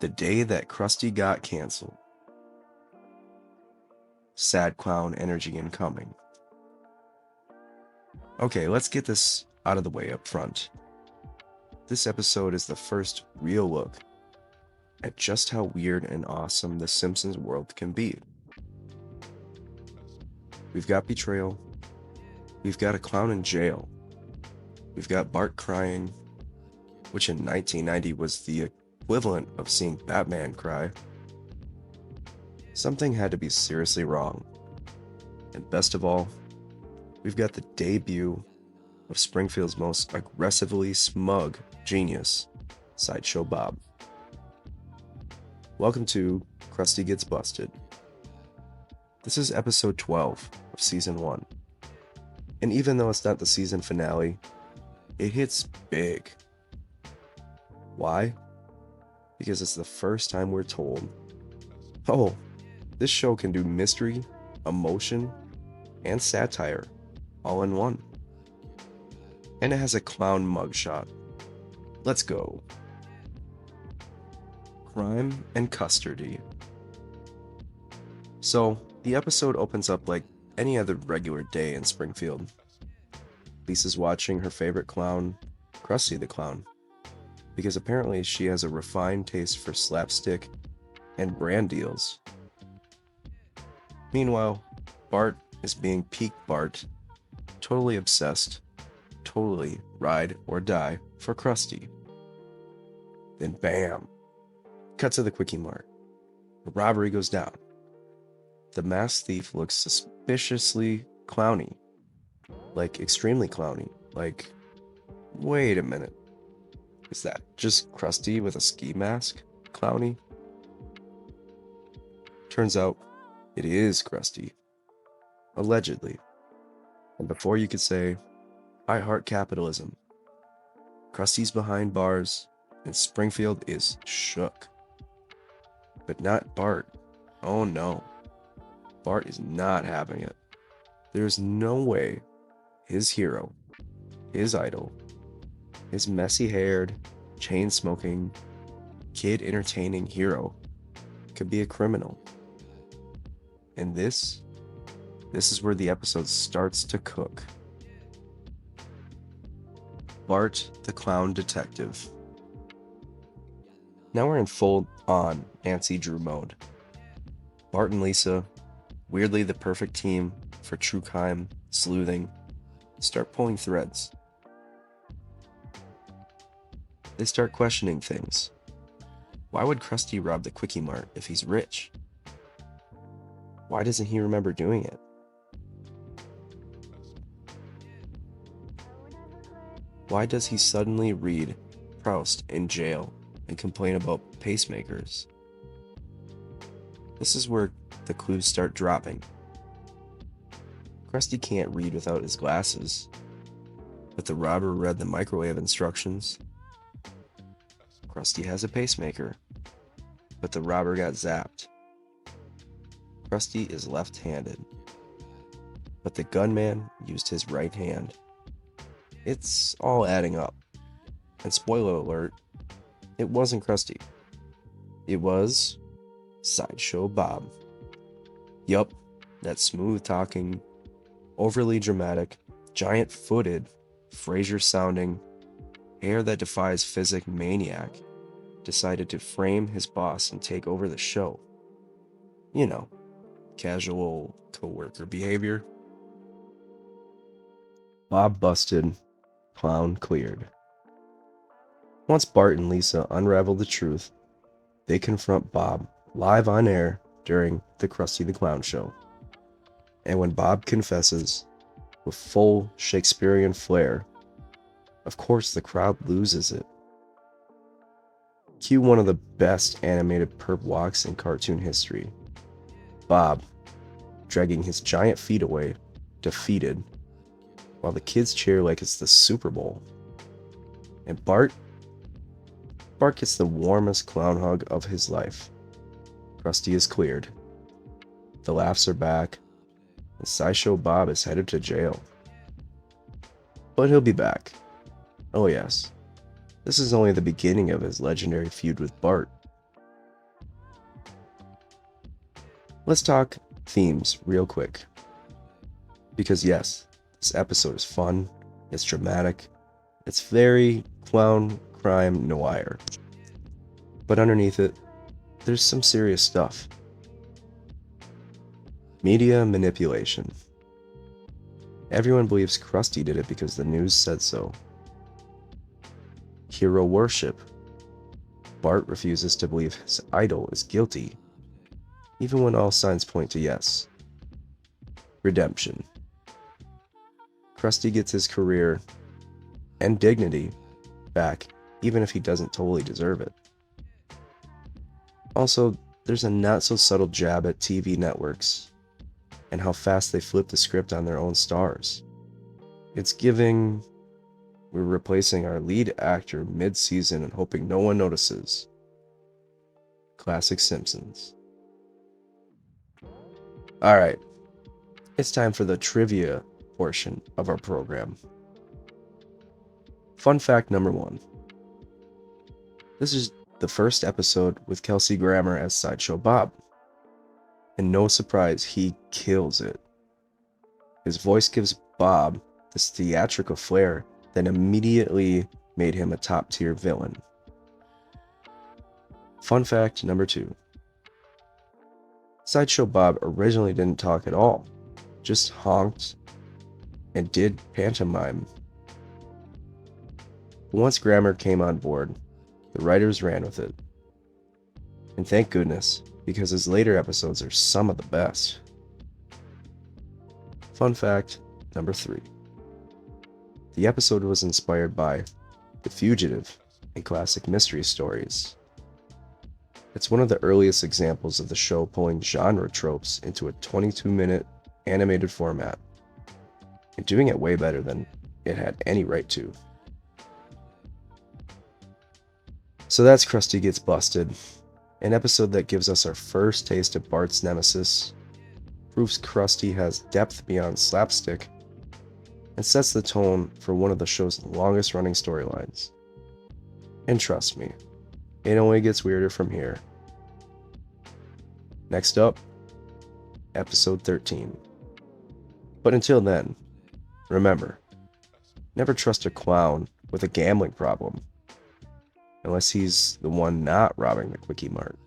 The day that Krusty got canceled. Sad clown energy incoming. Okay, let's get this out of the way up front. This episode is the first real look at just how weird and awesome the Simpsons world can be. We've got betrayal. We've got a clown in jail. We've got Bart crying, which in 1990 was the equivalent of seeing Batman cry. Something had to be seriously wrong. And best of all, we've got the debut of Springfield's most aggressively smug genius, Sideshow Bob. Welcome to Krusty Gets Busted. This is episode 12 of season 1. And even though it's not the season finale, it hits big. Why? Because it's the first time we're told, oh, this show can do mystery, emotion, and satire all in one. And it has a clown mugshot. Let's go. Crime and custardy. So, the episode opens up like any other regular day in Springfield. Lisa's watching her favorite clown, Krusty the Clown, because apparently she has a refined taste for slapstick and brand deals. Meanwhile, Bart is being peak Bart, totally obsessed, totally ride or die for Krusty. Then bam! Cut to the Kwik-E-Mart. A robbery goes down. The masked thief looks suspiciously clowny. Like extremely clowny. Like, wait a minute. Is that just Krusty with a ski mask? Clowny? Turns out, it is Krusty. Allegedly. And before you could say, I heart capitalism, Krusty's behind bars, and Springfield is shook. But not Bart. Oh no. Bart is not having it. There's no way his hero, his idol, his messy-haired, chain-smoking, kid-entertaining hero could be a criminal. And this is where the episode starts to cook. Bart the Clown Detective. Now we're in full-on Nancy Drew mode. Bart and Lisa, weirdly the perfect team for true crime, sleuthing, start pulling threads. They start questioning things. Why would Krusty rob the Kwik-E-Mart if he's rich? Why doesn't he remember doing it? Why does he suddenly read Proust in jail and complain about pacemakers? This is where the clues start dropping. Krusty can't read without his glasses, but the robber read the microwave instructions. Krusty has a pacemaker, but the robber got zapped. Krusty is left-handed, but the gunman used his right hand. It's all adding up. And spoiler alert, it wasn't Krusty. It was Sideshow Bob. Yup, that smooth-talking, overly dramatic, giant-footed, Frasier-sounding, hair that defies physics maniac decided to frame his boss and take over the show. You know, casual coworker behavior. Bob busted, clown cleared. Once Bart and Lisa unravel the truth, they confront Bob live on air during the Krusty the Clown show. And when Bob confesses, with full Shakespearean flair, of course the crowd loses it. Cue one of the best animated perp walks in cartoon history. Bob, dragging his giant feet away, defeated, while the kids cheer like it's the Super Bowl. And Bart gets the warmest clown hug of his life. Krusty is cleared. The laughs are back, and Sideshow Bob is headed to jail. But he'll be back. Oh yes, this is only the beginning of his legendary feud with Bart. Let's talk themes real quick. Because yes, this episode is fun, it's dramatic, it's very clown crime noir. But underneath it, there's some serious stuff. Media manipulation. Everyone believes Krusty did it because the news said so. Hero worship. Bart refuses to believe his idol is guilty, even when all signs point to yes. Redemption. Krusty gets his career and dignity back, even if he doesn't totally deserve it. Also, there's a not-so-subtle jab at TV networks and how fast they flip the script on their own stars. It's giving, we're replacing our lead actor mid-season and hoping no one notices. Classic Simpsons. Alright, it's time for the trivia portion of our program. Fun fact number 1. This is the first episode with Kelsey Grammer as Sideshow Bob. And no surprise, he kills it. His voice gives Bob this theatrical flair that immediately made him a top-tier villain. Fun fact number 2. Sideshow Bob originally didn't talk at all, just honked and did pantomime. But once Grammer came on board, the writers ran with it. And thank goodness, because his later episodes are some of the best. Fun fact number 3. The episode was inspired by The Fugitive and classic mystery stories. It's one of the earliest examples of the show pulling genre tropes into a 22-minute animated format, and doing it way better than it had any right to. So that's Krusty Gets Busted, an episode that gives us our first taste of Bart's nemesis, proves Krusty has depth beyond slapstick, and sets the tone for one of the show's longest running storylines. And trust me, it only gets weirder from here. Next up, episode 13. But until then, remember, never trust a clown with a gambling problem, unless he's the one not robbing the Kwik-E-Mart.